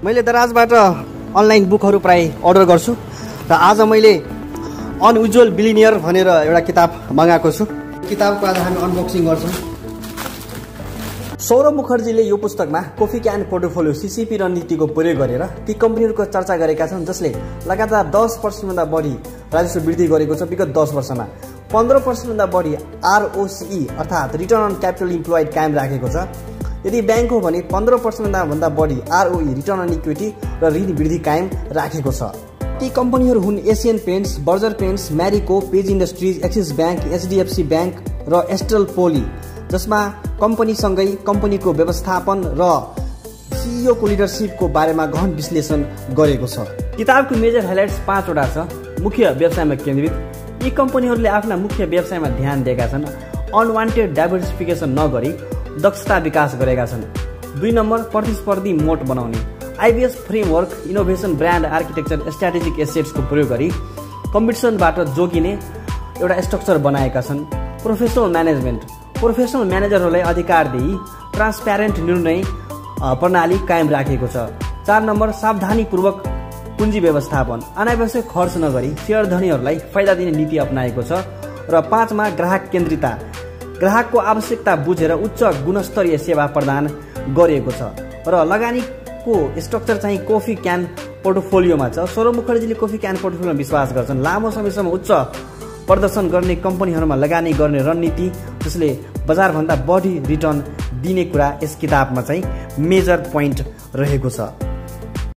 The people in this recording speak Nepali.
मैले दराजबाट अनलाइन बुकहरू प्राय अर्डर गर्छु र आज मैले अनयुजुअल बिलिनियर भनेर एउटा किताब मगाएको छु। किताबको आज हामी अनबक्सिङ गर्छौँ। सौरभ मुखर्जीले यो पुस्तकमा कॉफी क्यान पोर्टफोलियो सीसीपी रणनीतिको प्रयोग गरेर ती कम्पनीहरूको चर्चा गरेका छन् जसले लगातार 10% भन्दा बढी राजस्व वृद्धि गरेको छ विगत 10 वर्षमा। 15% भन्दा बढी ROCE अर्थात् रिटर्न अन क्यापिटल इम्प्लोइड कायम राखेको छ। यदि बैंक हो भने 15% भन्दा बढी ROE रिटर्न अन इक्विटी र ऋण वृद्धि कायम राखेको छ। ती कम्पनीहरू हुन् Asian Paints, Berger Paints, Marico, Page Industries, Axis Bank, HDFC bank र एस्ट्रल पोली, जसमा कम्पनीसँगै कम्पनीको व्यवस्थापन र CEO को लिडरसिपको बारेमा गहन विश्लेषण गरेको छ। किताबको मेजर हाइलाइट्स 5 वटा छ। मुख्य व्यवसायमा केन्द्रित, यी कम्पनीहरूले आफ्ना मुख्य व्यवसायमा ध्यान दिएका छन्। अनवान्टेड डाइभर्सिफिकेसन नगरी दक्षता विकास गरेका छन्। 2 नम्बर प्रतिस्पर्धी मोट बनाउने, IBS framework, innovation, brand architecture, strategic एसेट्सको प्रयोग गरी कम्पिटिसनबाट जोगिने एउटा स्ट्रक्चर बनाएका छन्। प्रोफेसनल म्यानेजमेन्ट, प्रोफेसनल म्यानेजरहरूलाई अधिकार दिई ट्रान्सप्यारेन्ट निर्णय प्रणाली कायम राखेको छ। 4 नम्बर सावधानीपूर्वक पुँजी व्यवस्थापन, अनावश्यक खर्च नगरी सेयर धनीहरूलाई फाइदा दिने नीति अपनाएको छ। र 5 मा ग्राहक केन्द्रितता, ग्राहकको आवश्यकता बुझेर उच्च गुणस्तरीय सेवा प्रदान गरिएको छ। र लगानीको स्ट्रक्चर चाहिँ कॉफी क्यान पोर्टफोलियोमा छ। सौरभ मुखर्जीले कॉफी क्यान पोर्टफोलियोमा विश्वास गर्छन्। लामो समयसम्म उच्च प्रदर्शन गर्ने कम्पनीहरूमा लगानी गर्ने रणनीति जसले बजारभन्दा बढी रिटर्न दिने कुरा यस किताबमा चाहिँ मेजर पोइन्ट रहेको छ।